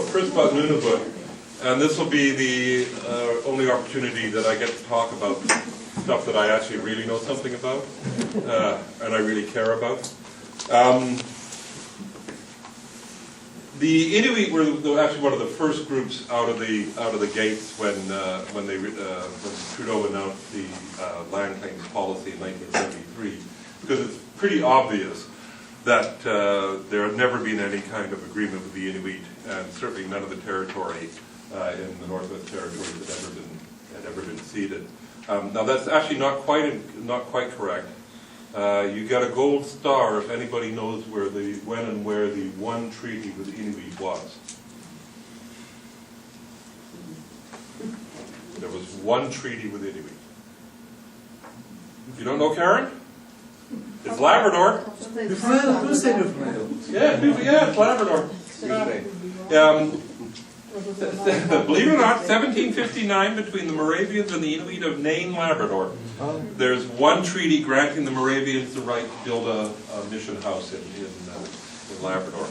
first about Nunavut, and this will be the only opportunity that I get to talk about stuff that I actually really know something about, and I really care about. The Inuit were actually one of the first groups out of the gates when Trudeau announced the land claims policy in 1973, because it's pretty obvious that there had never been any kind of agreement with the Inuit, and certainly none of the territory in the Northwest Territories had ever been ceded. Now that's actually not quite correct. You get a gold star if anybody knows when and where the one treaty with the Inuit was. There was one treaty with the Inuit. You don't know, Karen? It's Labrador. Who said Newfoundland? Yeah, it's Labrador. Believe it or not, 1759 between the Moravians and the Inuit of Nain, Labrador. There's one treaty granting the Moravians the right to build a mission house in Labrador.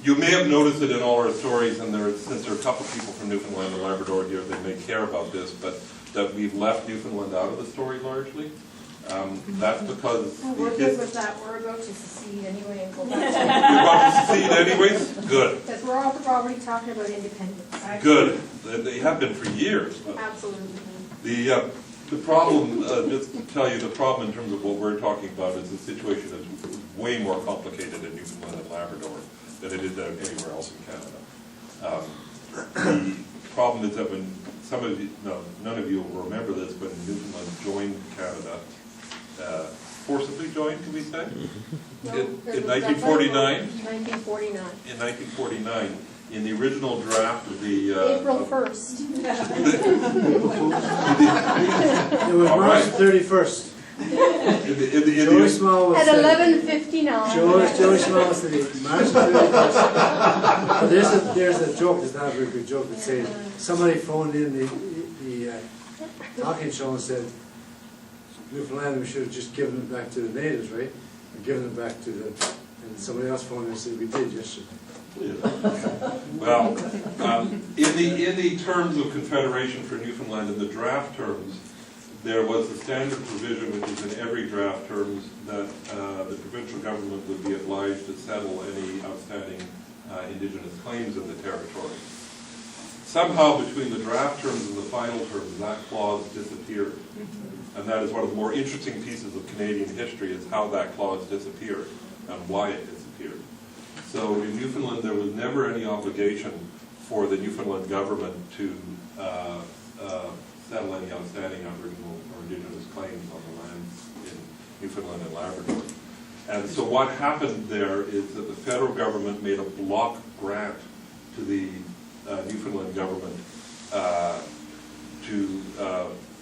You may have noticed it in all our stories, and since there are a couple of people from Newfoundland and Labrador here, they may care about this, but that we've left Newfoundland out of the story largely. That's because... We're good with that. We're about to secede anyway and go back to... You want to secede anyways? Good. Because we're already talking about independence. Good. They have been for years. Absolutely. The problem, just to tell you, the problem in terms of what we're talking about is the situation is way more complicated in Newfoundland and Labrador than it is anywhere else in Canada. The problem is that when none of you will remember this, when Newfoundland joined Canada, forcibly joined, can we say? No, in 1949? 1949. In 1949, in the original draft of the... April 1st. It was March 31st. Joey Small was at 11:59. Joey Small said March 31st. But there's a joke, it's not a very good joke, that says somebody phoned in the talking show and said, Newfoundland, we should have just given it back to the natives, right? Or given it back to and somebody else phoned in and said, we did yesterday. Yeah. Well, in the terms of Confederation for Newfoundland, in the draft terms, there was a standard provision, which is in every draft terms, that the provincial government would be obliged to settle any outstanding Indigenous claims in the territory. Somehow, between the draft terms and the final terms, that clause disappeared. And that is one of the more interesting pieces of Canadian history, is how that clause disappeared and why it disappeared. So in Newfoundland, there was never any obligation for the Newfoundland government to settle any outstanding Aboriginal or Indigenous claims on the lands in Newfoundland and Labrador. And so what happened there is that the federal government made a block grant to the Newfoundland government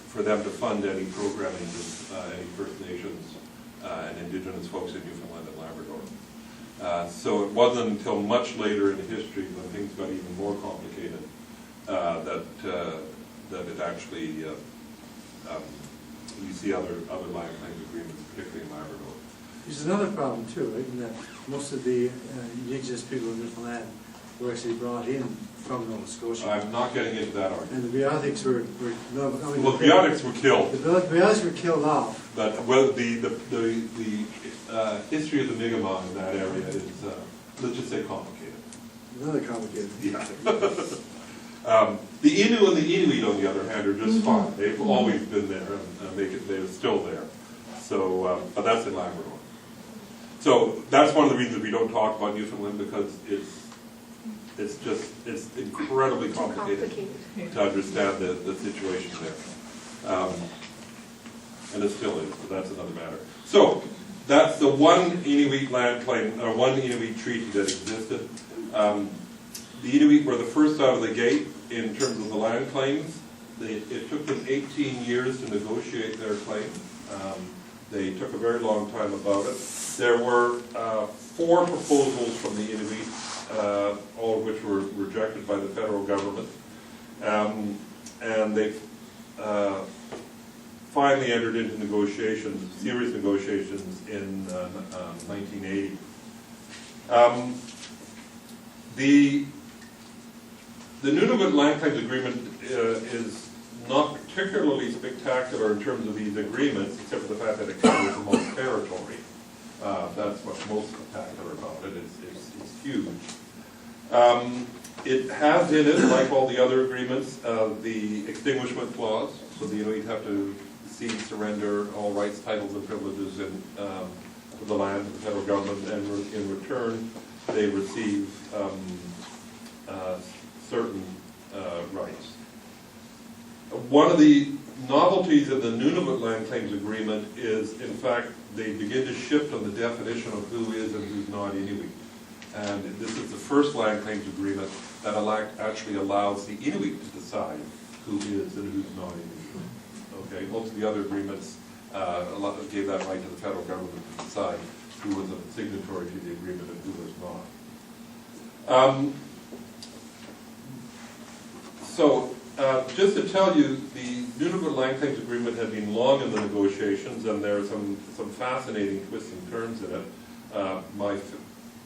for them to fund any programming with any First Nations and Indigenous folks in Newfoundland and Labrador. So it wasn't until much later in history, when things got even more complicated, that it actually, you see other land claims agreements, particularly in Labrador. There's another problem too, right? In that most of the Indigenous people in Newfoundland were actually brought in from Nova Scotia. I'm not getting into that argument. And the Biotics were the Biotics were killed. The Biotics were killed off. But well, the history of the Mi'kmaq in that area is, let's just say, complicated. Another complicated. Yeah. The Innu and the Inuit, on the other hand, are just fine. They've always been there, and they're still there. So, but that's in Labrador. So that's one of the reasons we don't talk about Newfoundland, because it's incredibly complicated to understand the situation there. And it still is, but that's another matter. So that's the one Inuit land claim, or one Inuit treaty that existed. The Inuit were the first out of the gate in terms of the land claims. It took them 18 years to negotiate their claim. They took a very long time about it. There were 4 proposals from the Inuit, all of which were rejected by the federal government. And they finally entered into negotiations, serious negotiations, in 1980. The Nunavut Land Claims Agreement is not particularly spectacular in terms of these agreements, except for the fact that it covers the most territory. That's what's most spectacular about it. It's huge. It has in it, like all the other agreements, the extinguishment clause, so the Inuit have to cede, surrender all rights, titles, and privileges in the land of the federal government, and in return they receive certain rights. One of the novelties of the Nunavut Land Claims Agreement is, in fact, they begin to shift on the definition of who is and who's not Inuit. And this is the first land claims agreement that actually allows the Inuit to decide who is and who's not Inuit. Okay, most of the other agreements gave that right to the federal government to decide who was a signatory to the agreement and who was not. Just to tell you, the Nunavut Land Claims Agreement had been long in the negotiations, and there are some fascinating twists and turns in it.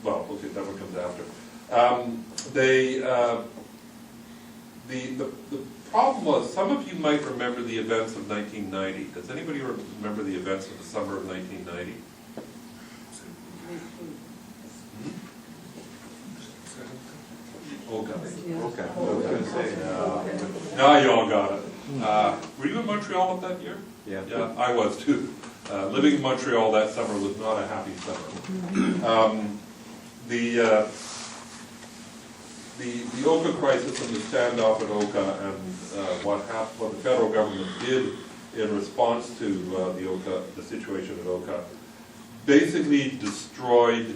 Well, okay, that one comes after. The problem was, some of you might remember the events of 1990. Does anybody remember the events of the summer of 1990? Okay. Okay. I was going to say, now you all got it. Were you in Montreal at that year? Yeah. Yeah, I was too. Living in Montreal that summer was not a happy summer. The Oka crisis and the standoff at Oka, and what the federal government did in response to the situation at Oka, basically destroyed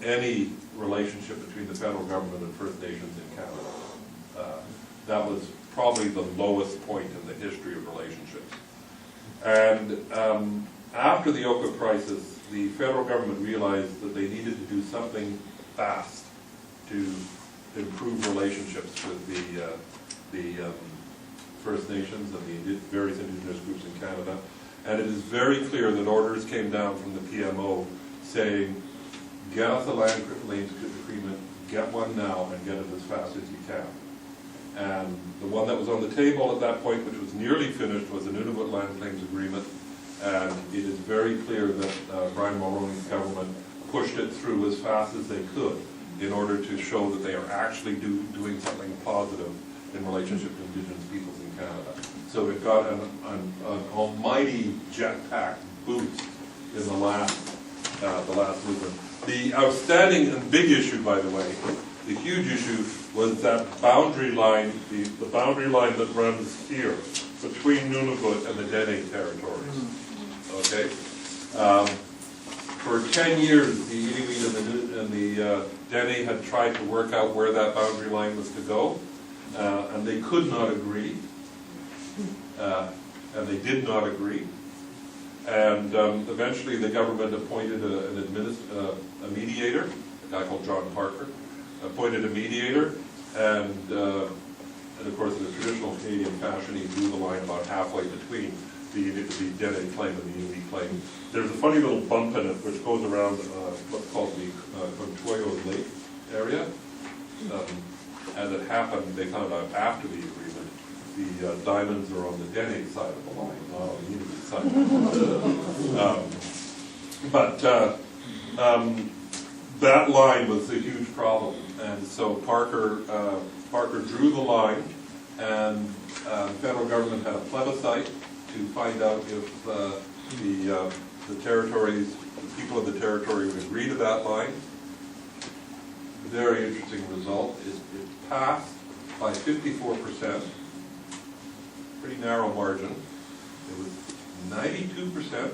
any relationship between the federal government and First Nations in Canada. That was probably the lowest point in the history of relationships. And after the Oka crisis, the federal government realized that they needed to do something fast to improve relationships with the First Nations and the various Indigenous groups in Canada. And it is very clear that orders came down from the PMO saying, get us a land claims agreement, get one now, and get it as fast as you can. And the one that was on the table at that point, which was nearly finished, was the Nunavut Land Claims Agreement. And it is very clear that Brian Mulroney's government pushed it through as fast as they could in order to show that they are actually doing something positive in relationship to Indigenous peoples in Canada. So it got an almighty jetpack boost in the last movement. The outstanding and big issue, by the way, the huge issue, was that boundary line, the boundary line that runs here between Nunavut and the Dene territories. Okay? For 10 years, the Inuit and the Dene had tried to work out where that boundary line was to go, and they could not agree, and they did not agree. And eventually the government appointed a mediator, a guy called John Parker, appointed a mediator, and of course in the traditional Canadian fashion he drew the line about halfway between the Dene claim and the Inuit claim. There's a funny little bump in it which goes around what's called the Contoyo Lake area. As it happened, they found out after the agreement, the diamonds are on the Dene side of the line, not on the Inuit side. That line was a huge problem, and so Parker drew the line, and the federal government had a plebiscite to find out if the territories, the people of the territory would agree to that line. Very interesting result. It passed by 54%, pretty narrow margin. It was 92%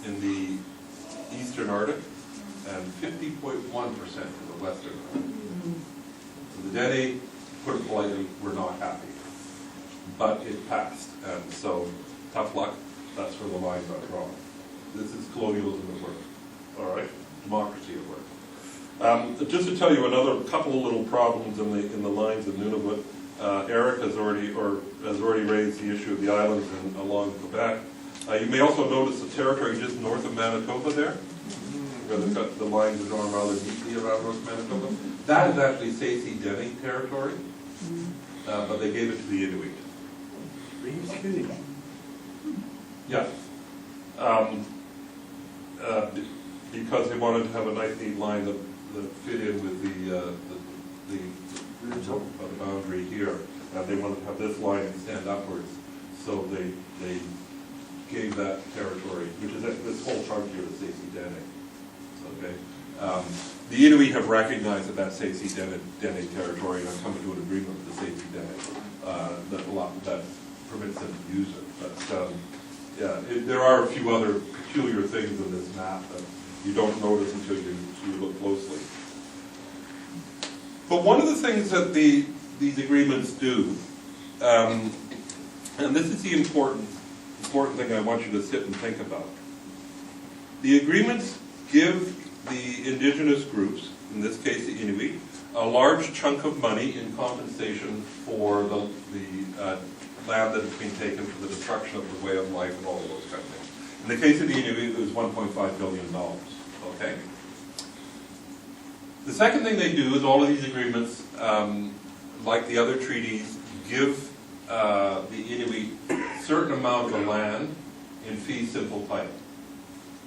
in the eastern Arctic and 50.1% in the western Arctic. So the Dene, put it politely, were not happy. But it passed, and so tough luck. That's where the line got drawn. This is colonialism at work, all right? Democracy at work. Just to tell you another couple of little problems in the lines of Nunavut. Eric has already raised the issue of the islands along Quebec. You may also notice the territory just north of Manitoba there. where they've got the lines that are rather neatly around North Manitoba. That is actually Stacey Denning territory, but they gave it to the Inuit. Are you kidding? Yeah. Because they wanted to have a nice neat line that fit in with the boundary here. They wanted to have this line extend upwards, so they gave that territory, which is this whole chunk here to Stacey Denning. Okay. The Inuit have recognized that that's Stacey Denning territory, and have come to an agreement with the Stacey Denning that permits them to use it. But yeah, there are a few other peculiar things in this map that you don't notice until you look closely. But one of the things that these agreements do, and this is the important thing I want you to sit and think about. The agreements give the indigenous groups, in this case the Inuit, a large chunk of money in compensation for the land that has been taken for the destruction of the way of life and all of those kind of things. In the case of the Inuit, it was $1.5 billion. Okay. The second thing they do is all of these agreements, like the other treaties, give the Inuit a certain amount of the land in fee simple title.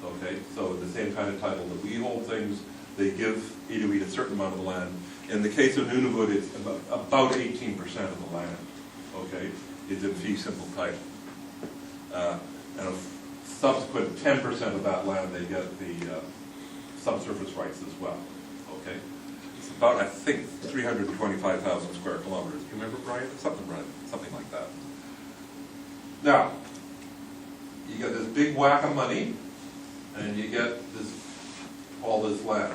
Okay, so the same kind of title that we hold things, they give Inuit a certain amount of the land. In the case of Nunavut, it's about 18% of the land. Okay, is in fee simple title. And a subsequent 10% of that land, they get the subsurface rights as well. Okay, it's about, I think, 325,000 square kilometers. Do you remember, Brian? Something like that. Now, you get this big whack of money, and you get all this land.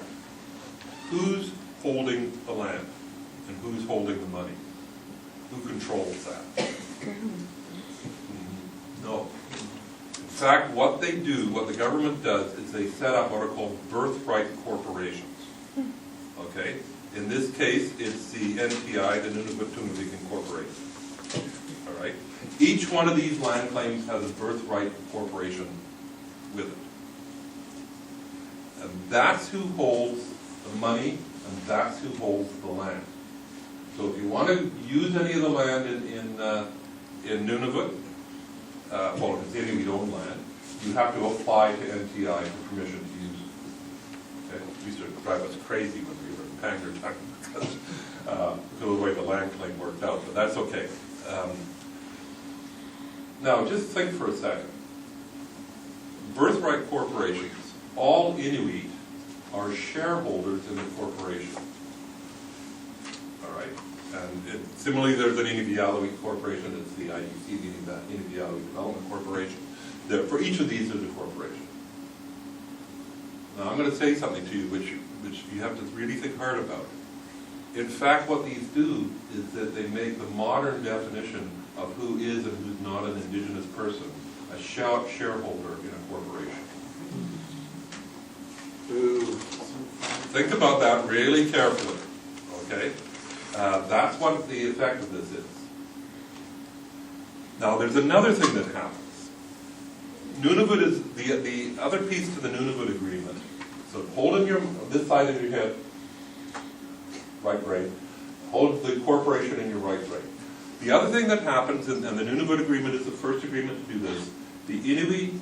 Who's holding the land, and who's holding the money? Who controls that? No. In fact, what they do, what the government does, is they set up what are called birthright corporations. Okay? In this case, it's the NTI, the Nunavut Incorporated. All right? Each one of these land claims has a birthright corporation with it. And that's who holds the money, and that's who holds the land. So if you want to use any of the land in Nunavut, well, if it's Inuit-owned land, you have to apply to NTI for permission to use it. Okay? It used to drive us crazy when we were in Pangertown because of the way the land claim worked out, but that's okay. Now, just think for a second. Birthright corporations, all Inuit are shareholders in the corporation. All right? And similarly, there's an Inuvialuit Corporation, it's the IDC, the Inuvialuit Development Corporation. For each of these, there's a corporation. Now, I'm going to say something to you which you have to really think hard about. In fact, what these do is that they make the modern definition of who is and who's not an Indigenous person a shareholder in a corporation. Ooh. Think about that really carefully, okay? That's what the effect of this is. Now, there's another thing that happens. Nunavut is the other piece to the Nunavut agreement. So hold in this side of your head, right brain. Hold the corporation in your right brain. The other thing that happens, and the Nunavut agreement is the first agreement to do this, the Inuit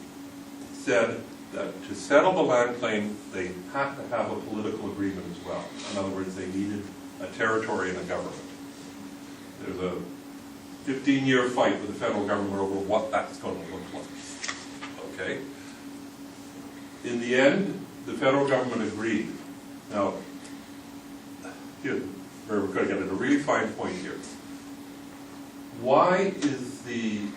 said that to settle the land claim, they had to have a political agreement as well. In other words, they needed a territory and a government. There's a 15-year fight with the federal government over what that's going to look like. Okay? In the end, the federal government agreed. Now, here, we're going to get at a really fine point here. Why is the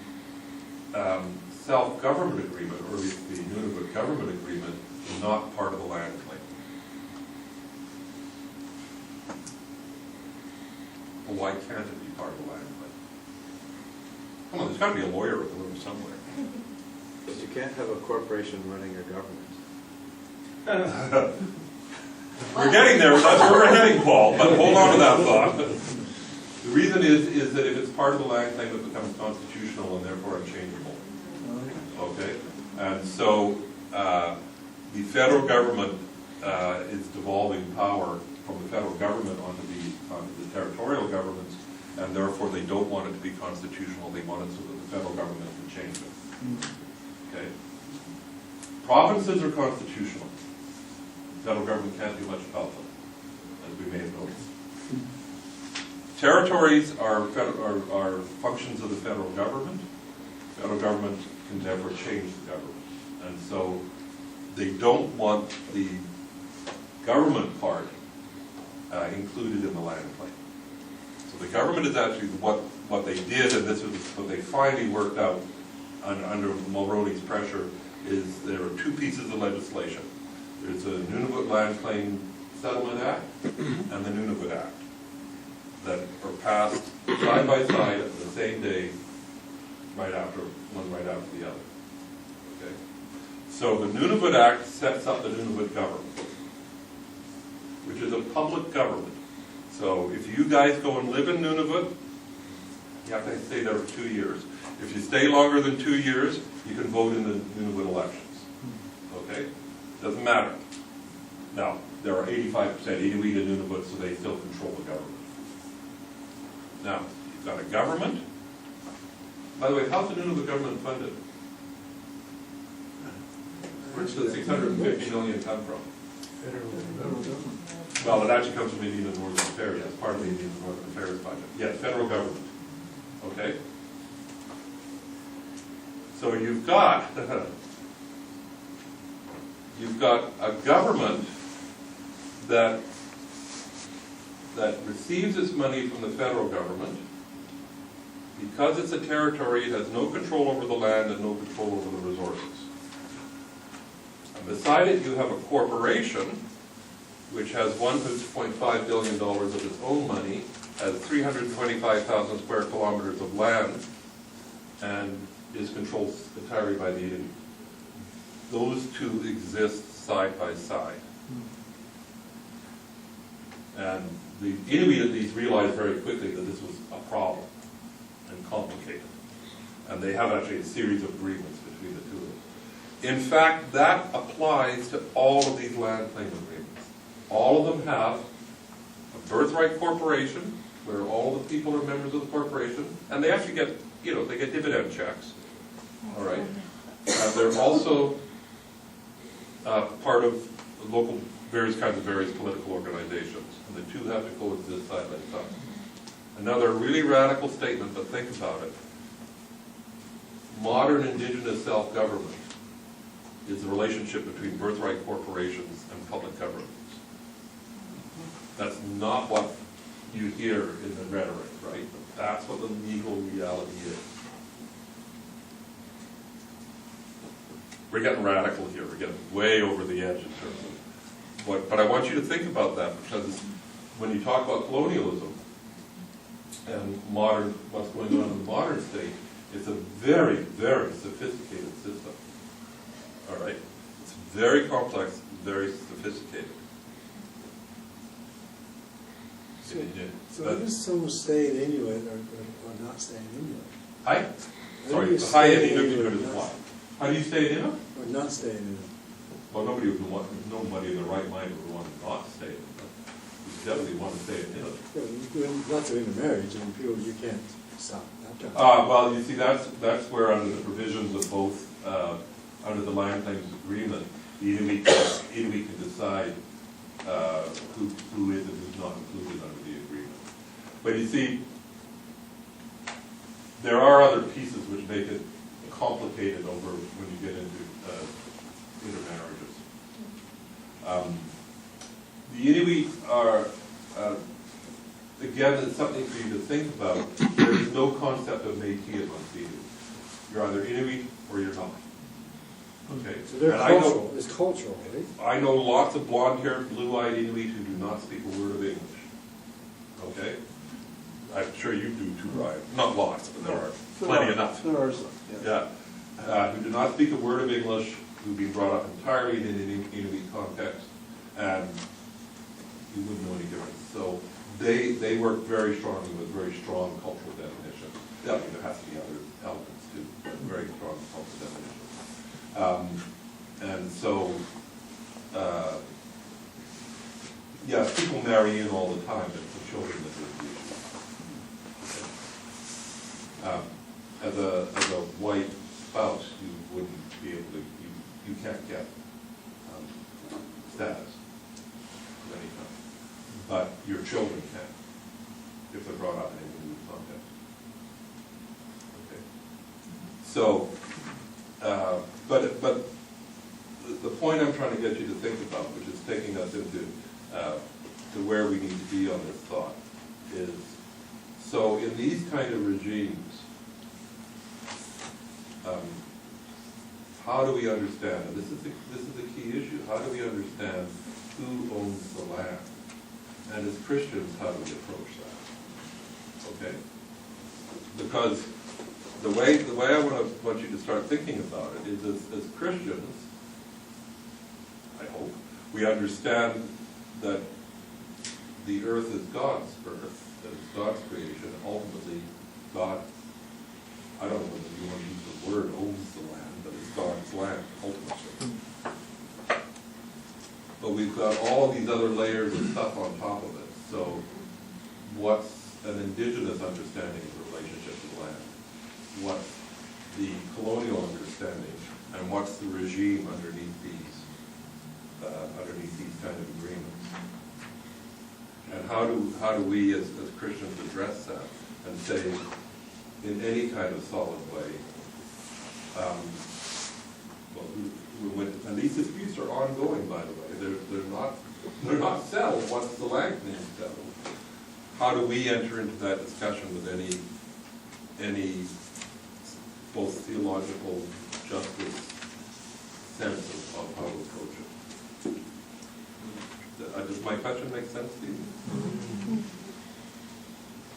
self-government agreement, or at least the Nunavut government agreement, not part of the land claim? Well, why can't it be part of the land claim? Come on, there's got to be a lawyer in the room somewhere. Because you can't have a corporation running a government. We're getting there, that's where we're heading, Paul, but hold on to that thought. The reason is that if it's part of the land claim, it becomes constitutional and therefore unchangeable. Okay? And so the federal government is devolving power from the federal government onto the territorial governments, and therefore they don't want it to be constitutional. They want it so that the federal government can change it. Okay. Provinces are constitutional. The federal government can't do much about them, as we may have noticed. Territories are functions of the federal government. The federal government can never change the government. And so they don't want the government part included in the land claim. So the government is actually what they did, and this is what they finally worked out under Mulroney's pressure, is there are two pieces of legislation. There's the Nunavut Land Claim Settlement Act and the Nunavut Act that are passed side by side at the same day, one right after the other. Okay. So the Nunavut Act sets up the Nunavut government, which is a public government. So if you guys go and live in Nunavut, you have to stay there for 2 years. If you stay longer than 2 years, you can vote in the Nunavut elections. Okay? Doesn't matter. Now, there are 85% Inuit in Nunavut, so they still control the government. Now, you've got a government. By the way, how's the Nunavut government funded? Where's the $650 million come from? Federal government. Well, it actually comes from Indian Northern Affairs. That's part of the Indian Northern Affairs budget. Yeah, federal government. Okay? So you've got a government that receives its money from the federal government. Because it's a territory, it has no control over the land and no control over the resources. And beside it, you have a corporation which has $1.5 billion of its own money, has 325,000 square kilometers of land, and is controlled entirely by the Inuit. Those two exist side by side. And the Inuit at least realized very quickly that this was a problem and complicated. And they have actually a series of agreements between the two of them. In fact, that applies to all of these land claim agreements. All of them have a birthright corporation, where all the people are members of the corporation, and they actually get, they get dividend checks. All right. They're also part of local, various political organizations, and the two have to coexist side by side. Another really radical statement, but think about it. Modern Indigenous self-government is the relationship between birthright corporations and public governments. That's not what you hear in the rhetoric, right? But that's what the legal reality is. We're getting radical here. We're getting way over the edge in terms of what, but I want you to think about that, because when you talk about colonialism and what's going on in the modern state, it's a very, very sophisticated system. All right? It's very complex, very sophisticated. So how does someone stay in Inuit or not stay in Inuit? Sorry, you the high stay end in Inuit Inuit is or what? not? How do you stay in Inuit? Or not stay in Inuit? Well, nobody in their right mind would want to not stay in Inuit. You definitely want to stay in Inuit. Yeah, you're doing lots of intermarriage and people you can't stop. Well, you see, that's where under the provisions of both, under the land claims agreement, the Inuit can decide who is and who's not included under the agreement. But you see, there are other pieces which make it complicated over when you get into intermarriages. The Inuit are, again, it's something for you to think about. There is no concept of Métis amongst the Inuit. You're either Inuit or you're not. Okay. So they're cultural. It's cultural, right? I know lots of blonde-haired, blue-eyed Inuit who do not speak a word of English. Okay? I'm sure you do too, Ryan. Not lots, but there are plenty enough. There are some, Yeah. Who do not speak a word of English, who've been brought up entirely in an Inuit context, and you wouldn't know any difference. So they work very strongly with very strong cultural definitions. I mean, there has to be other elements too, but very strong cultural definitions. And so yes, people marry in all the time, but it's the children that are the issue. As a white spouse, you wouldn't be able to, you can't get status of any kind. But your children can, if they're brought up in a Nunavut context. Okay. So, but the point I'm trying to get you to think about, which is taking us into to where we need to be on this thought, is so in these kind of regimes, how do we understand, and this is the key issue, how do we understand who owns the land? And as Christians, how do we approach that? Okay? Because the way I want you to start thinking about it is as Christians, I hope, we understand that the earth is God's earth, that it's God's creation. Ultimately, God, I don't know whether you want to use the word owns the land, but it's God's land, ultimately. But we've got all these other layers of stuff on top of it. So what's an indigenous understanding of the relationship to the land? What's the colonial understanding? And what's the regime underneath these kind of agreements? And how do we as Christians address that and say, in any kind of solid way, and these disputes are ongoing, by the way. They're not settled once the land is settled. How do we enter into that discussion with any both theological justice sense of how to approach it? Does my question make sense to you?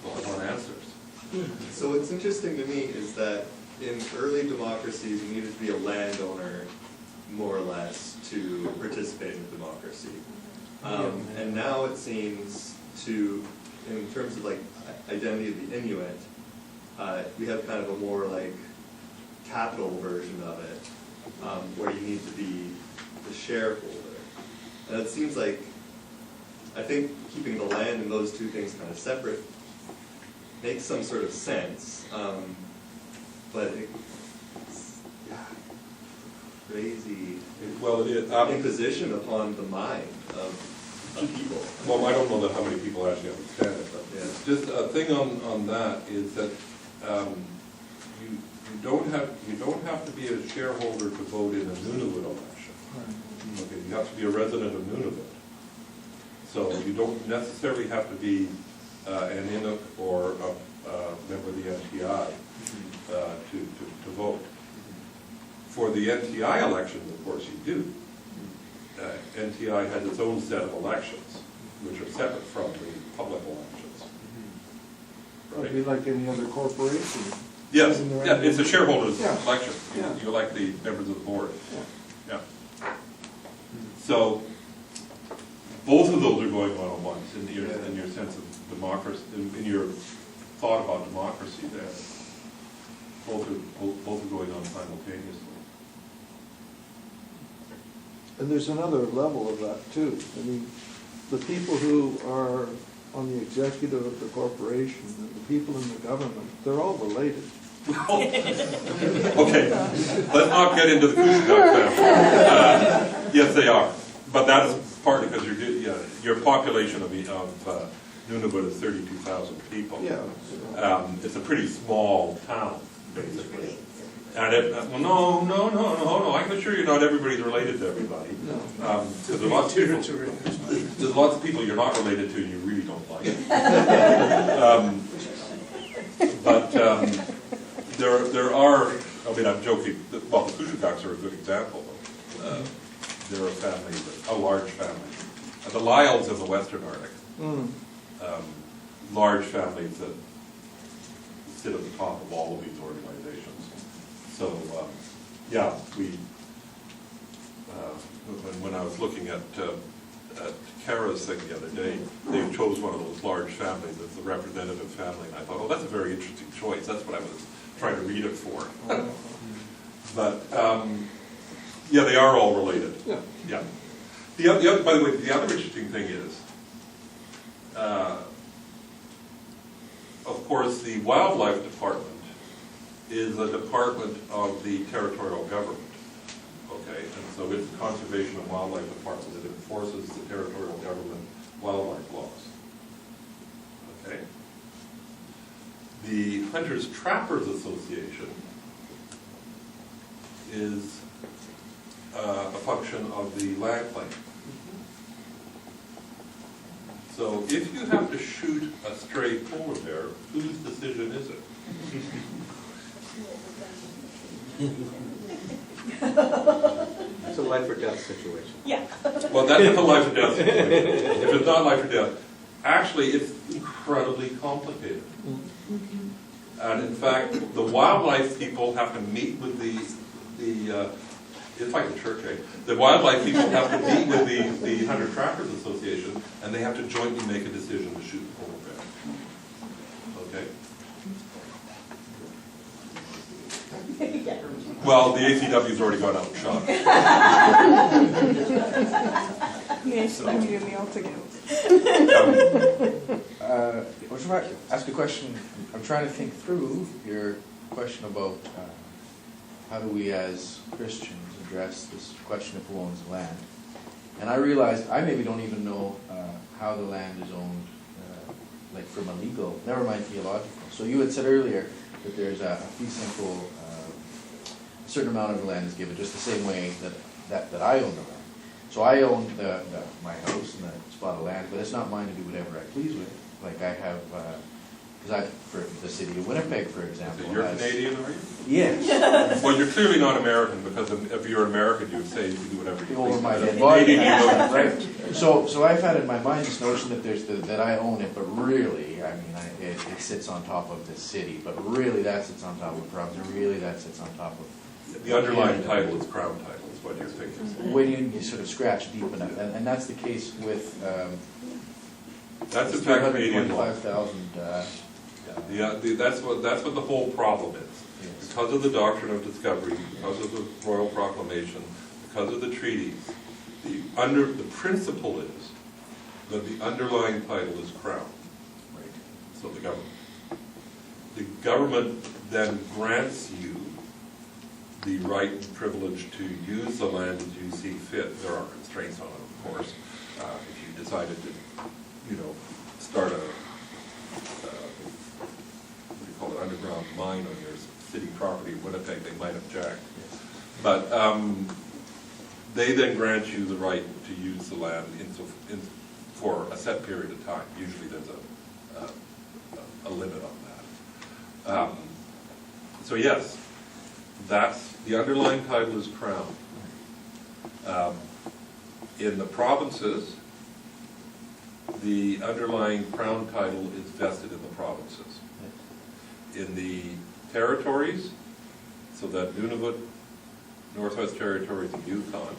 Well, I want answers. So what's interesting to me is that in early democracies, you needed to be a landowner, more or less, to participate in democracy. And now it seems to, in terms of like identity of the Inuit, we have kind of a more like capital version of it, where you need to be the shareholder. And it seems like, I think keeping the land and those two things kind of separate makes some sort of sense, but it's crazy imposition upon the mind of people. Well, I don't know that how many people actually understand it, but Yeah. just a thing on that is that you don't have to be a shareholder to vote in a Nunavut election. Okay, you have to be a resident of Nunavut. So you don't necessarily have to be an Inuk or a member of the NTI to vote. For the NTI elections, of course, you do. NTI has its own set of elections, which are separate from the public elections. It'd be like any other corporation. Yes, yeah, it's a shareholders Yeah. election. Yeah. You elect the members of the board. Yeah. Yeah. So both of those are going on at once in your sense of democracy, in your thought about democracy there. Both are going on simultaneously. And there's another level of that too. I mean, the people who are on the executive of the corporation and the people in the government, they're all related. Okay, let's not get into the Kushigak family. Yes, they are, but that is partly because your population of Nunavut is 32,000 people. Yeah. It's a pretty small town, basically. And no, I can assure you not everybody's related to everybody. No. There's lots of people you're not related to and you really don't like. But there are, I mean, I'm joking, well, the Kushigaks are a good example. They're a family, a large family. The Lyles in the Western Arctic, large families that sit at the top of all of these organizations. So, when I was looking at Kara's thing the other day, they chose one of those large families as the representative family, and I thought, oh, that's a very interesting choice. That's what I was trying to read it for. But, they are all related. Yeah. Yeah. The other, by the way, the other interesting thing is, of course, the Wildlife Department is a department of the territorial government. Okay, and so it's the Conservation and Wildlife Department that enforces the territorial government wildlife laws. Okay. The Hunters Trappers Association is a function of the land claim. So if you have to shoot a stray polar bear, whose decision is it? It's a life or death situation. Yeah. Well, that's a life or death situation. If it's not life or death, actually it's incredibly complicated. And in fact, the wildlife people have to meet with the it's like the church, eh? The wildlife people have to meet with the Hunter Trappers Association, and they have to jointly make a decision to shoot the polar bear. Okay? Well, the ACW's already gone out and shot. We expect you to be able to go. I was trying to ask a question. I'm trying to think through your question about how do we as Christians address this question of who owns the land. And I realized I maybe don't even know how the land is owned, like from a legal, never mind theological. So you had said earlier that there's a fee simple, a certain amount of the land is given, just the same way that I own the land. So I own my house and the spot of land, but it's not mine to do whatever I please with. Like I have, because for the city of Winnipeg, for example. So you're Canadian, are you? Yes. Well, you're clearly not American, because if you're American, you would say you can do whatever you Over please. my As a dead body, Canadian, you know right? So I've had in my mind this notion that that I own it, but really, I mean, it sits on top of the city, but really that sits on top of the province, and really that sits on top of the underlying title is crown title, is what you're thinking. when you sort of scratch deep enough, and that's the case with That's in fact Canadian law. 325,000. That's what the whole problem is. Yes. Because of the doctrine of discovery, because of the Royal Proclamation, because of the treaties, the principle is that the underlying title is crown. Right. So the government. The government then grants you the right and privilege to use the land as you see fit. There are constraints on it, of course. If you decided to, start a what do you call it, underground mine on your city property in Winnipeg, they might object. Yes. But they then grant you the right to use the land for a set period of time. Usually there's a limit on that. So yes, that's the underlying title is crown. In the provinces, the underlying crown title is vested in the provinces. In the territories, so that Nunavut, Northwest Territories, and Yukon,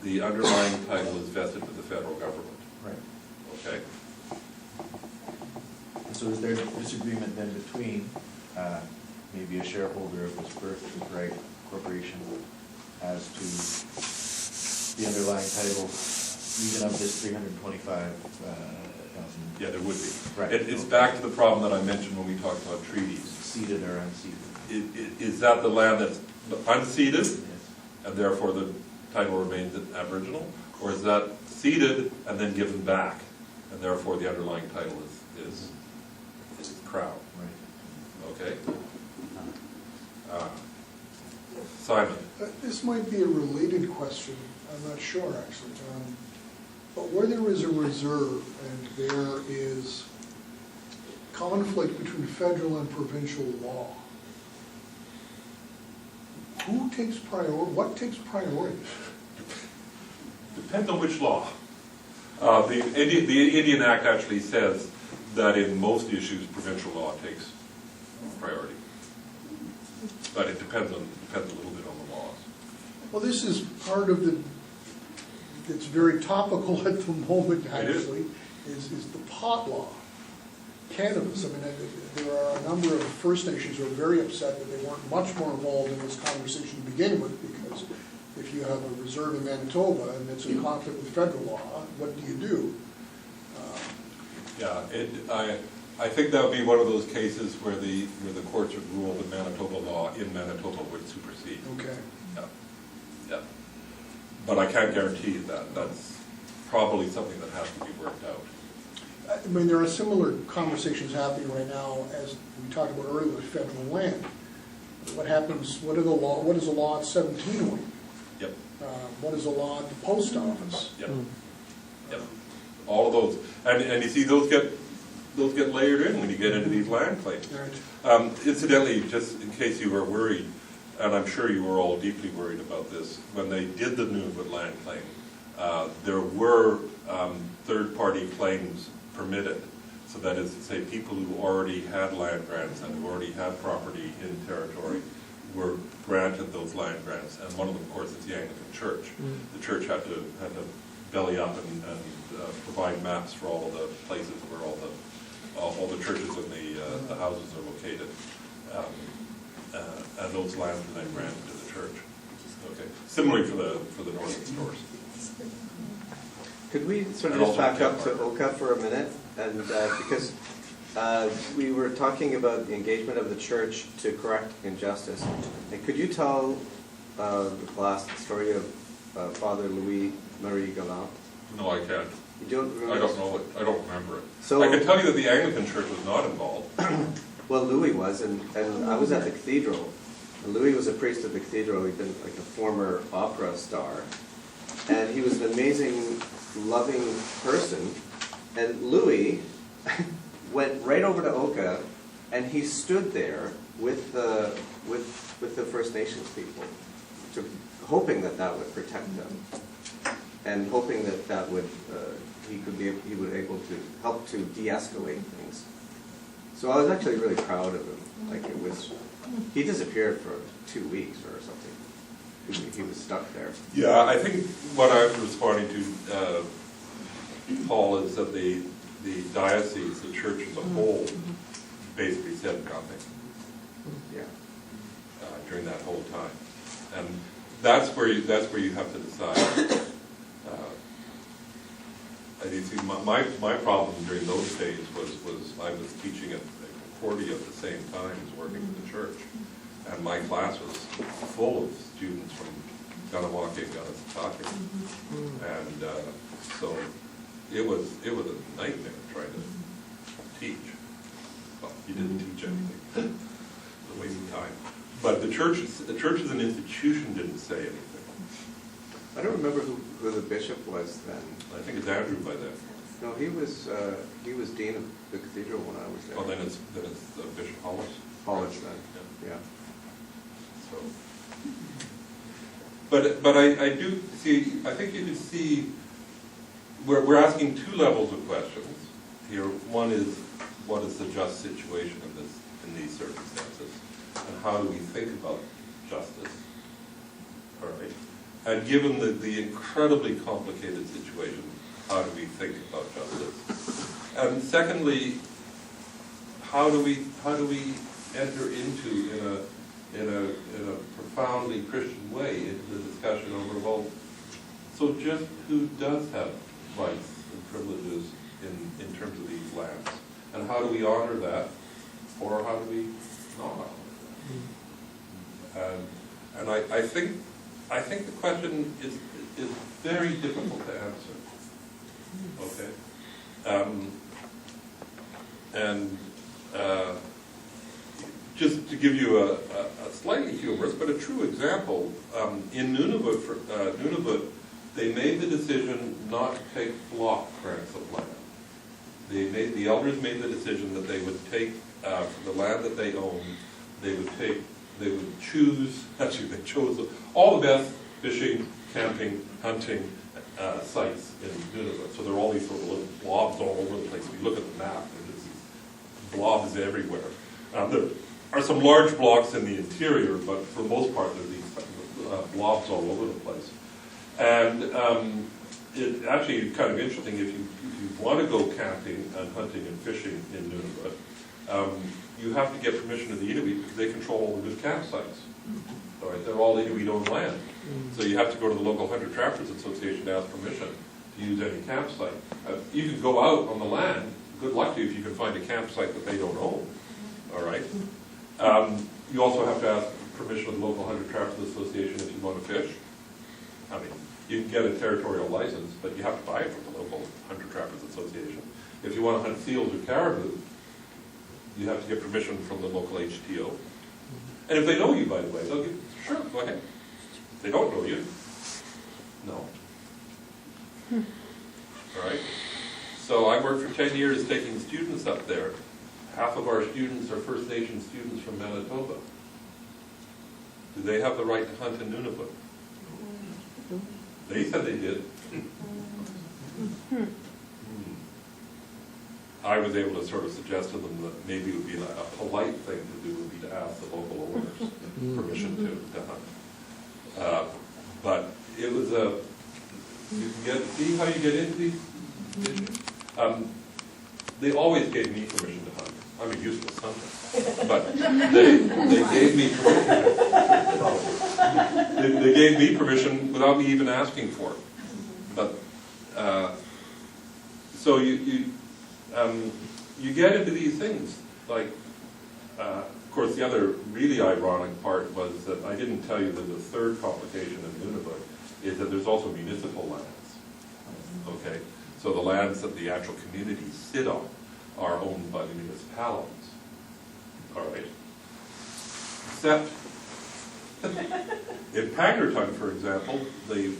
the underlying title is vested with the federal government. Right. Okay? And so is there disagreement then between maybe a shareholder of this birthright corporation as to the underlying title, even of this 325,000? Yeah, there would be. Right. It's back to the problem that I mentioned when we talked about treaties. Ceded or unceded? Is that the land that's unceded, Yes. and therefore the title remains Aboriginal? Or is that ceded and then given back, and therefore the underlying title is crown? Right. Okay? Simon? This might be a related question, I'm not sure actually. But where there is a reserve and there is conflict between federal and provincial law, who takes what takes priority? Depends on which law. The Indian Act actually says that in most issues, provincial law takes priority. But it depends a little bit on the laws. Well, this is part of it's very topical at the moment, It is. actually, is the pot law. Cannabis, I mean, there are a number of First Nations who are very upset that they weren't much more involved in this conversation to begin with, because if you have a reserve in Manitoba and it's in conflict with federal law, what do you do? Yeah, I think that would be one of those cases where the courts would rule that Manitoba law in Manitoba would supersede. Okay. Yeah, yeah. But I can't guarantee you that. That's probably something that has to be worked out. I mean, there are similar conversations happening right now as we talked about earlier with federal land. What happens, what is the law at 17 Yep, what is the law at the post office? yep, yep. All of those, and you see those get layered in when you get into these land claims. Right. Incidentally, just in case you were worried, and I'm sure you were all deeply worried about this, when they did the Nunavut land claim, there were third-party claims permitted. So that is to say, people who already had land grants and who already had property in territory were granted those land grants. And one of them, of course, is the Anglican Church. The church had to belly up and provide maps for all of the places where all the churches and the houses are located. And those lands were then granted to the church. Okay. Similarly for the northern stores. Could we sort of just back up to Oka for a minute? And because we were talking about the engagement of the church to correct injustice. And could you tell the class the story of Father Louis-Marie Gallant? No, I can't. You don't remember? I don't know it. I don't remember it. So, I can tell you that the Anglican Church was not involved. well, Louis was, and I was at the cathedral. And Louis was a priest of the cathedral. He'd been like a former opera star. And he was an amazing, loving person. And Louis went right over to Oka, and he stood there with the First Nations people, hoping that would protect them, and hoping that would he would able to help to de-escalate things. So I was actually really proud of him. Like he disappeared for 2 weeks or something. He was stuck there. Yeah, I think what I'm responding to, Paul, is that the diocese, the church as a whole, basically said nothing. Yeah. During that whole time, and that's where you have to decide. And you see, my problem during those days was I was teaching at Concordia at the same time as working for the church, and my class was full of students from Ganawake and Ganasatake, and so it was a nightmare trying to teach. Well, you didn't teach anything; it was a waste of time. But the church as an institution didn't say anything. I don't remember who the bishop was then. I think it's Andrew by then. No, he was dean of the cathedral when I was there. Oh, then it's Bishop Hollis. Hollis then. Yeah. So, but I do see. I think you can see. We're asking two levels of questions here. One is, what is the just situation in these circumstances, and how do we think about justice? All right. And given the incredibly complicated situation, how do we think about justice? And secondly, how do we enter into in a profoundly Christian way into the discussion over, well, so just who does have rights and privileges in terms of these lands, and how do we honor that, or how do we not honor that? And I think the question is very difficult to answer. Okay, just to give you a slightly humorous but a true example, in Nunavut, they made the decision not to take block grants of land. The elders made the decision that they would take the land that they owned. They would choose. Actually, they chose all the best fishing, camping, hunting sites in Nunavut. So there are all these sort of little blobs all over the place. If you look at the map, there's these blobs everywhere. There are some large blocks in the interior, but for the most part, there are these blobs all over the place. And it actually is kind of interesting if you want to go camping and hunting and fishing in Nunavut, you have to get permission of the Inuit because they control all the good campsites. All right, they're all Inuit-owned land. So you have to go to the local Hunter-Trappers Association to ask permission to use any campsite. You can go out on the land, good luck to you if you can find a campsite that they don't own, all right? You also have to ask permission of the local Hunter Trappers Association if you want to fish. I mean, you can get a territorial license, but you have to buy it from the local Hunter Trappers Association. If you want to hunt seals or caribou, you have to get permission from the local HTO. And if they know you, by the way, they'll give, sure, go ahead. If they don't know you, no. All right? So I worked for 10 years taking students up there. Half of our students are First Nation students from Manitoba. Do they have the right to hunt in Nunavut? They said they did. I was able to sort of suggest to them that maybe it would be a polite thing to do would be to ask the local owners permission to hunt. But it was you can see how you get into these issues? They always gave me permission to hunt. I'm a useless hunter. But they gave me permission. They gave me permission without me even asking for it. But so you get into these things. Like, of course, the other really ironic part was that I didn't tell you that the third complication in Nunavut is that there's also municipal lands. Okay, so the lands that the actual communities sit on are owned by the municipalities. All right. Except in Pagnertung, for example, the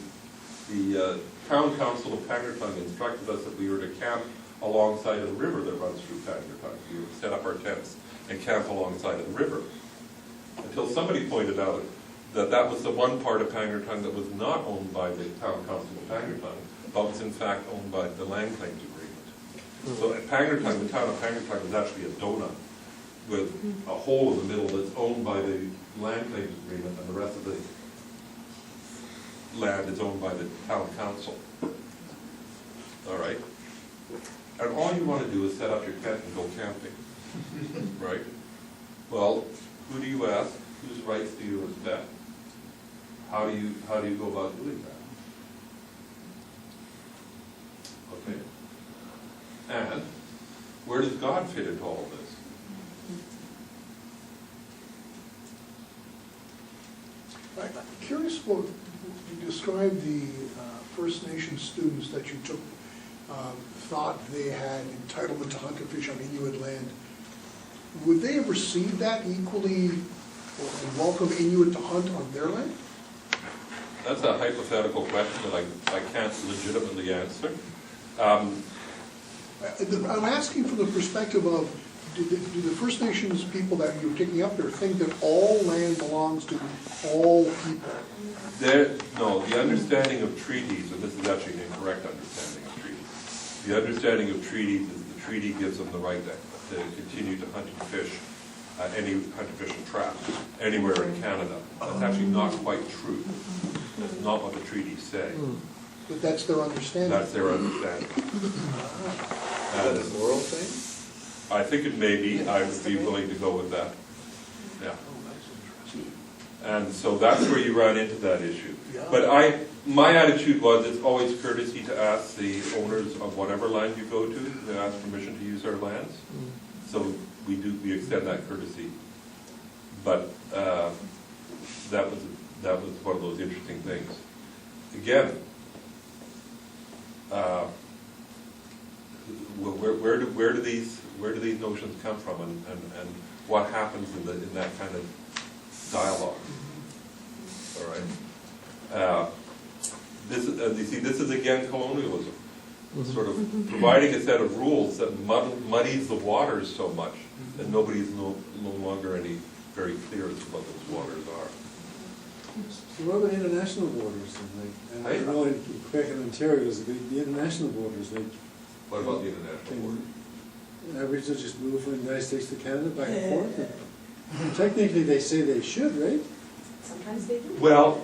town council of Pagnertung instructed us that we were to camp alongside of the river that runs through Pagnertung. We were to set up our tents and camp alongside of the river. Until somebody pointed out that that was the one part of Pagnertung that was not owned by the town council of Pagnertung, but was in fact owned by the land claims agreement. So at Pagnertung, the town of Pagnertung is actually a donut with a hole in the middle that's owned by the land claims agreement, and the rest of the land is owned by the town council. All right? And all you want to do is set up your tent and go camping. Right? Well, who do you ask? Whose rights do you respect? How do you go about doing that? Okay. And where does God fit into all of this? I'm curious about, you described the First Nation students that you took, thought they had entitlement to hunt and fish on Inuit land. Would they have received that equally and welcome Inuit to hunt on their land? That's a hypothetical question that I can't legitimately answer. I'm asking from the perspective of, do the First Nations people that you're taking up there think that all land belongs to all people? No, the understanding of treaties, and this is actually an incorrect understanding of treaties. The understanding of treaties is the treaty gives them the right to continue to hunt and fish, hunt and fish and trap anywhere in Canada. That's actually not quite true. That's not what the treaties say. But that's their understanding? That's their understanding. Is that a moral thing? I think it may be. I would be willing to go with that. Yeah. And so that's where you run into that issue. But my attitude was it's always courtesy to ask the owners of whatever land you go to ask permission to use our lands. So we extend that courtesy. But that was one of those interesting things. Again, where do these notions come from, and what happens in that kind of dialogue? All right. This is again colonialism, sort of providing a set of rules that muddies the waters so much that nobody's no longer any very clear as to what those waters are. So what about international borders? And I know in Quebec and Ontario is the international borders. What about the international borders? Aboriginals just move from the United States to Canada back and forth. And technically, they say they should, right? Sometimes they do. Well,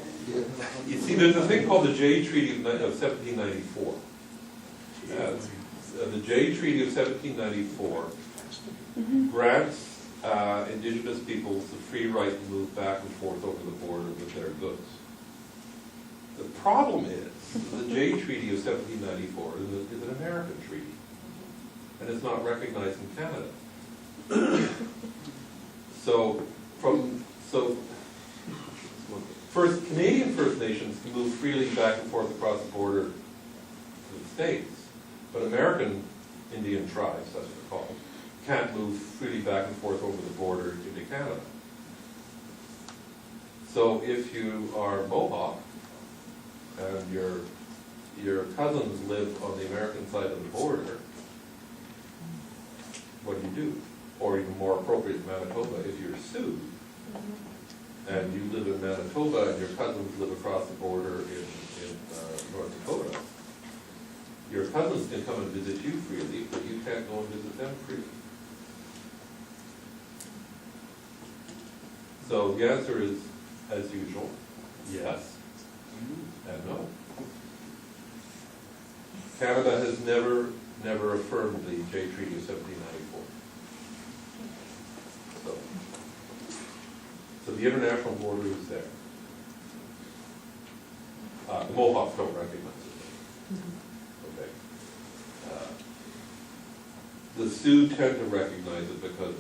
you see, there's a thing called the Jay Treaty of 1794. The Jay Treaty of 1794 grants Indigenous peoples the free right to move back and forth over the border with their goods. The problem is, the Jay Treaty of 1794 is an American treaty. and it's not recognized in Canada. So, first, Canadian First Nations can move freely back and forth across the border to the States, but American Indian tribes, that's what they're called, can't move freely back and forth over the border into Canada. So if you are Mohawk and your cousins live on the American side of the border, what do? Or even more appropriate, Manitoba, if you're Sioux, and you live in Manitoba and your cousins live across the border in North Dakota, your cousins can come and visit you freely, but you can't go and visit them freely. So the answer is, as usual, yes and no. Canada has never affirmed the Jay Treaty of 1794. So the international border is there. The Mohawks don't recognize it. Okay. The Sioux tend to recognize it because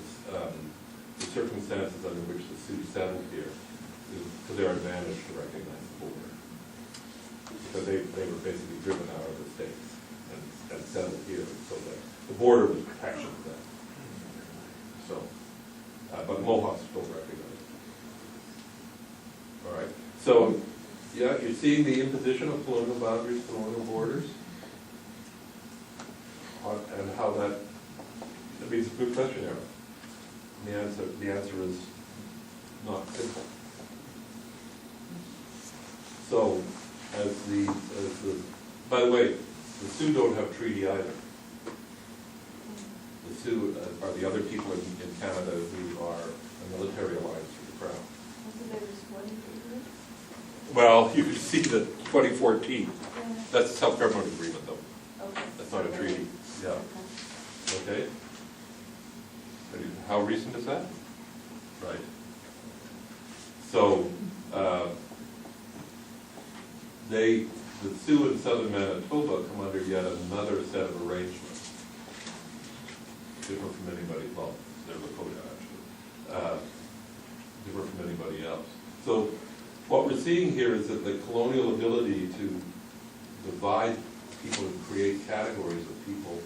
the circumstances under which the Sioux settled here, to their advantage to recognize the border. Because they were basically driven out of the States and settled here, so that the border was protection to them. So, but Mohawks don't recognize it. All right. So, yeah, you're seeing the imposition of colonial boundaries, colonial borders, and how that. I mean, it's a good question, Aaron. The answer is not simple. So, by the way, the Sioux don't have treaty either. The Sioux are the other people in Canada who are a military alliance with the Crown. Well, you can see the 2014. That's a self-government agreement, though. Okay. That's not a treaty. Yeah. Okay. How recent is that? Right. So, the Sioux in southern Manitoba come under yet another set of arrangements. Different from anybody, well, they're Lakota actually. Different from anybody else. So, what we're seeing here is that the colonial ability to divide people and create categories of people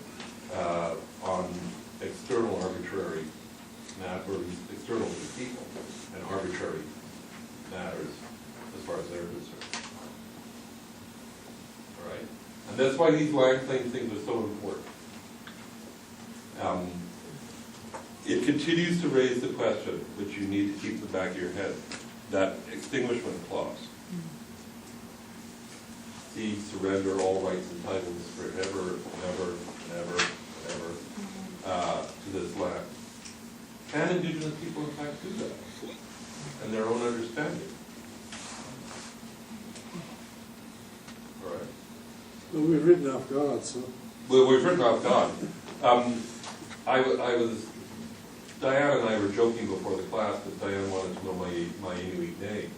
on external arbitrary matters, external to people, and arbitrary matters as far as they're concerned. All right? And that's why these land claim things are so important. It continues to raise the question, which you need to keep in the back of your head, that extinguishment clause. See, surrender all rights and titles forever, never, never, ever to this land. Can Indigenous people in fact do that? And their own understanding? All right. Well, we've written off God, so. Well, we've written off God. Diane and I were joking before the class that Diane wanted to know my Inuit name.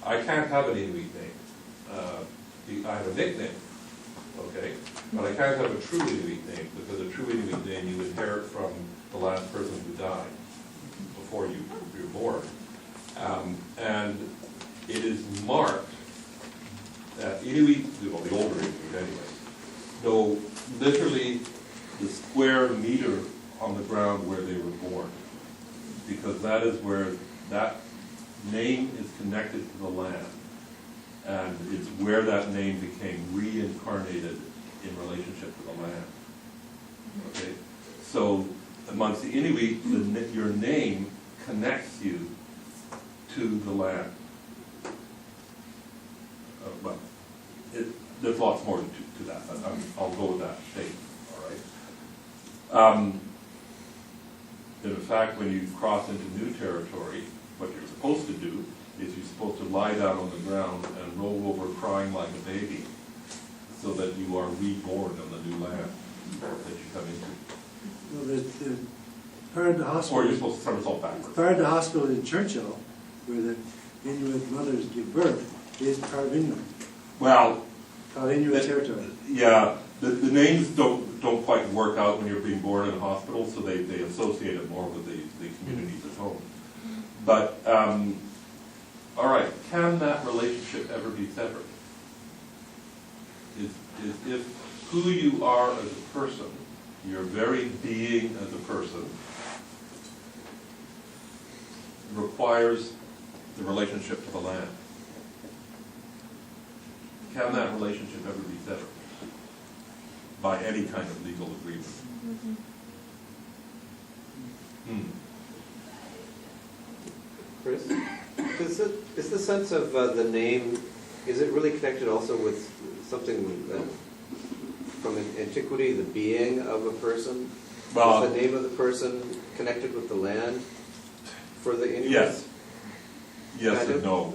I can't have an Inuit name. I have a nickname, okay? But I can't have a true Inuit name, because a true Inuit name you inherit from the last person who died before you were born. And it is marked that Inuit, well, the older Inuit anyway, know literally the square meter on the ground where they were born, because that is where that name is connected to the land, and it's where that name became reincarnated in relationship to the land. Okay, so amongst the Inuit, your name connects you to the land. Well, there's lots more to that, but I'll go with that statement. All right. In fact, when you cross into new territory, what you're supposed to do is you're supposed to lie down on the ground and roll over crying like a baby, so that you are reborn on the new land that you come into. Well, part of the hospital. Or you're supposed to somersault backwards. Part of the hospital in Churchill, where the Inuit mothers give birth, is part of Inuit. Well, Called Inuit territory. yeah, the names don't don't quite work out when you're being born in a hospital, so they associate it more with the communities at home. But, all right, can that relationship ever be severed? Is if who you are as a person, your very being as a person, requires the relationship to the land. Can that relationship ever be severed by any kind of legal agreement? Chris, is the sense of the name, is it really connected also with something from antiquity, the being of a person? Well, is the name of the person connected with the land for the Inuit? yes. Yes Kind and of? no.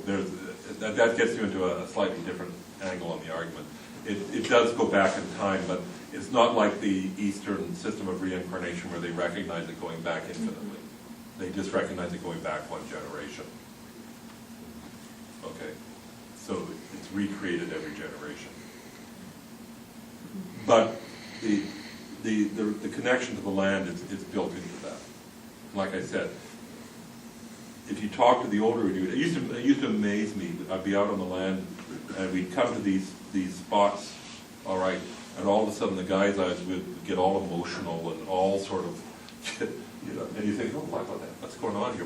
That gets you into a slightly different angle on the argument. It does go back in time, but it's not like the Eastern system of reincarnation where they recognize it going back infinitely. They just recognize it going back one generation. Okay? So it's recreated every generation. But the connection to the land is built into that. Like I said, if you talk to the older Inuit, it used to amaze me. I'd be out on the land, and we'd come to these spots, all right, and all of a sudden the guys would get all emotional and all sort of, you know, and you think, oh, what's going on here?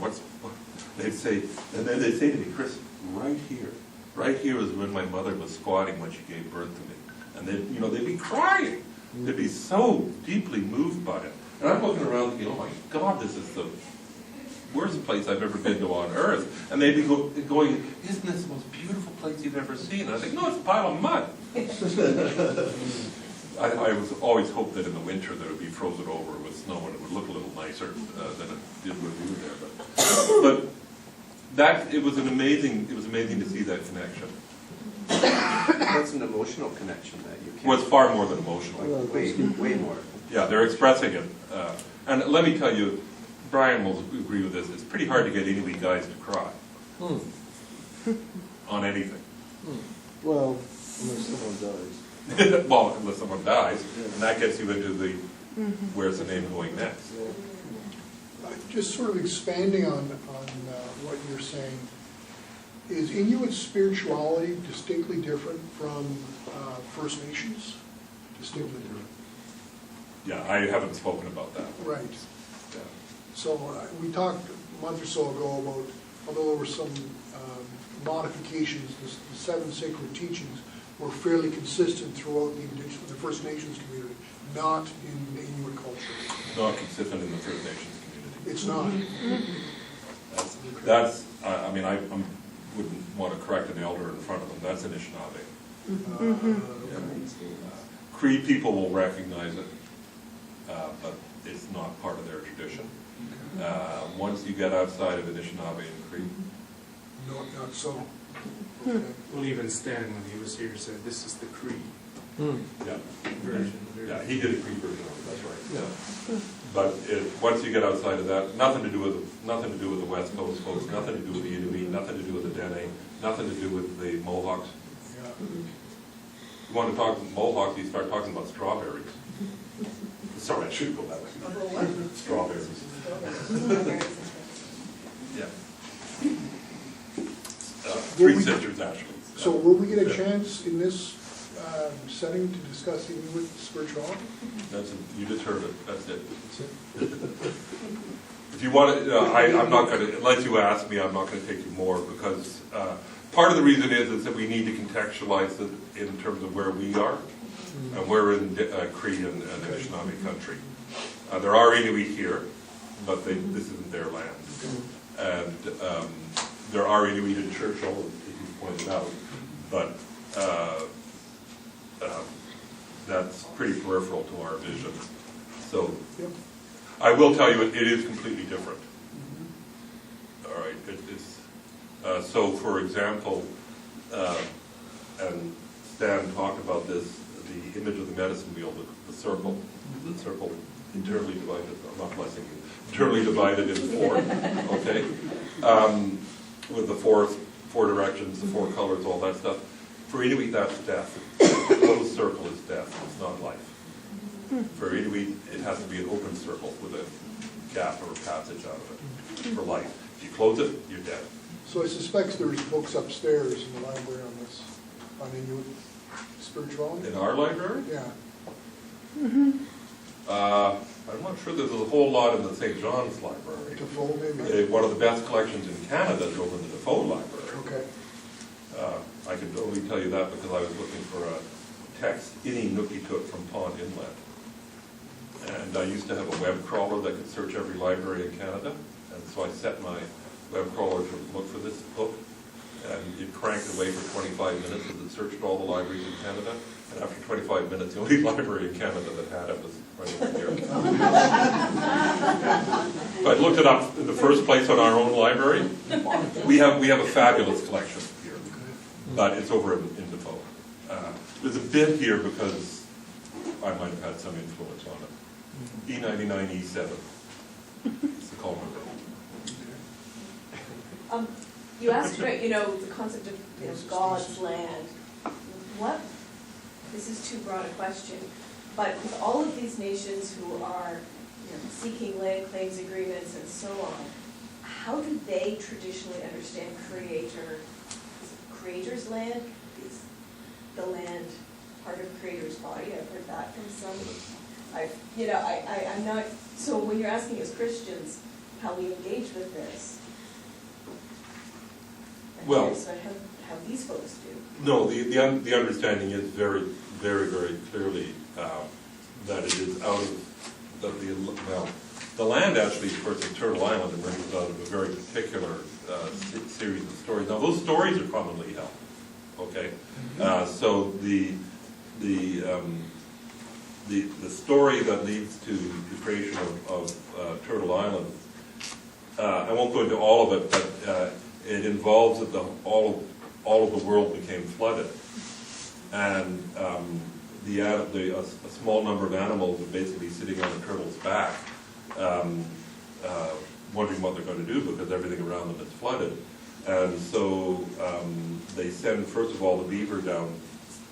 They'd say, and then they'd say to me, Chris, right here is when my mother was squatting when she gave birth to me, and they'd be crying. They'd be so deeply moved by it, and I'm looking around thinking, oh my God, this is the worst place I've ever been to on earth. And they'd be going, isn't this the most beautiful place you've ever seen? And I think, no, it's a pile of mud. I was always hoped that in the winter that it would be frozen over with snow and it would look a little nicer than it did when we were there. But that, it was amazing to see that connection. That's an emotional connection that you can't. Well, it's far more than emotional. Like, way more. Yeah, they're expressing it. And let me tell you, Brian will agree with this, it's pretty hard to get Inuit guys to cry on anything. Well, unless someone dies. Well, unless someone dies, and that gets you into the, where's the name going next? Just sort of expanding on what you're saying, is Inuit spirituality distinctly different from First Nations? Distinctly different. Yeah, I haven't spoken about that. Right. Yeah. So we talked a month or so ago about, although there were some modifications, the 7 sacred teachings were fairly consistent throughout the First Nations community, not in the Inuit culture. Not consistent in the First Nations community. It's not. That's I mean, I wouldn't want to correct an elder in front of them. That's Anishinaabe. Cree people will recognize it, but it's not part of their tradition. Once you get outside of Anishinaabe and Cree, No, not so. Okay. Well, even Stan, when he was here, said this is the Cree yeah, version. yeah, he did a Cree version of it. That's right. Yeah. But once you get outside of that, nothing to do with the West Coast folks, nothing to do with the Inuit, nothing to do with the Dene, nothing to do with the Mohawks. Yeah. You want to talk Mohawks, you start talking about strawberries. Sorry, I should go that way. Strawberries. Yeah. Three sisters, actually. So will we get a chance in this setting to discuss Inuit spirituality? You just heard it. That's it. If you want to, I'm not going to, unless you ask me, I'm not going to take you more, because part of the reason is that we need to contextualize it in terms of where we are, and we're in Cree and Anishinaabe country. There are Inuit here, but this isn't their land. And there are Inuit in Churchill, as you pointed out, but that's pretty peripheral to our vision. So I will tell you, it is completely different. All right, so for example, and Stan talked about this, the image of the medicine wheel, the circle internally divided, I'm not blessing you, internally divided in 4, okay? With the four directions, the 4 colors, all that stuff. For Inuit, that's death. The closed circle is death, it's not life. For Inuit, it has to be an open circle with a gap or passage out of it for life. If you close it, you're dead. So I suspect there's books upstairs in the library on this, on Inuit spirituality? In our library, Yeah. I'm not sure there's a whole lot in the St. John's Library. Defoe, maybe? One of the best collections in Canada is over in the Defoe Library. Okay. I can only tell you that because I was looking for a text, Inuktitut from Pond Inlet. And I used to have a web crawler that could search every library in Canada. And so I set my web crawler to look for this book. And it cranked away for 25 minutes as it searched all the libraries in Canada. And after 25 minutes, the only library in Canada that had it was right over here. So I looked it up in the first place on our own library. We have a fabulous collection here, but it's over in Defoe. There's a bit here because I might have had some influence on it. E99, E7. It's the Coleman Road. You asked about, the concept of God's land. What, this is too broad a question, but with all of these nations who are seeking land claims agreements and so on, how do they traditionally understand creator's land? Is the land part of creator's body? I've heard that from some. I'm not, so when you're asking as Christians how we engage with this, Well, that's what how these folks do. no, the understanding is very, very, very clearly that it is out of the land actually, of course, in Turtle Island emerges out of a very particular series of stories. Now, those stories are commonly held, okay? So the story that leads to the creation of Turtle Island, I won't go into all of it, but it involves that all of the world became flooded, and a small number of animals are basically sitting on a turtle's back, wondering what they're going to do because everything around them is flooded. And so they send, first of all, the beaver down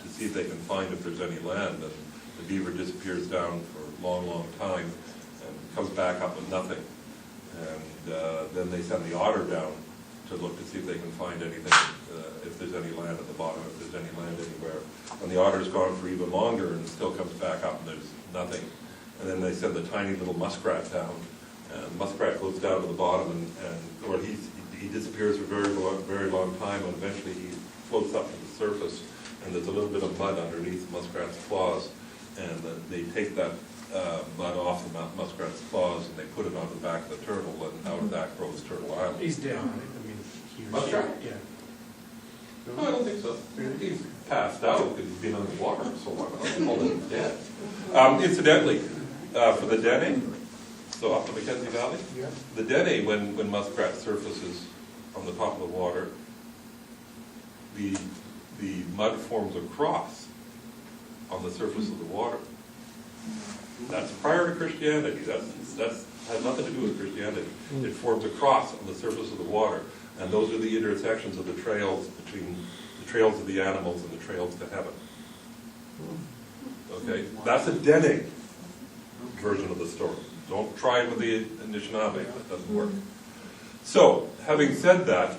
to see if they can find if there's any land. And the beaver disappears down for a long, long time and comes back up with nothing. And then they send the otter down to look to see if they can find anything, if there's any land at the bottom, if there's any land anywhere. And the otter's gone for even longer and still comes back up and there's nothing. And then they send the tiny little muskrat down, and the muskrat goes down to the bottom or he disappears for a very long time, and eventually he floats up to the surface, and there's a little bit of mud underneath the muskrat's claws, and they take that mud off the muskrat's claws and they put it on the back of the turtle, and out of that grows Turtle Island. He's dead, right? I mean, Muskrat? Yeah. No, I don't think so. He's passed out because he's been underwater for so long. I don't call him dead. Incidentally, for the Dene, so up the Mackenzie Valley, Yeah. the Dene, when muskrat surfaces on the top of the water, the mud forms a cross on the surface of the water. That's prior to Christianity. That's has nothing to do with Christianity. It forms a cross on the surface of the water, and those are the intersections of the trails between the trails of the animals and the trails to heaven. Okay, that's a Dene version of the story. Don't try it with the Anishinaabe. That doesn't work. So, having said that,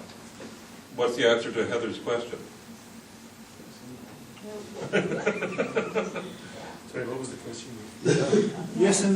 what's the answer to Heather's question? Sorry, what was the question? Yes and no.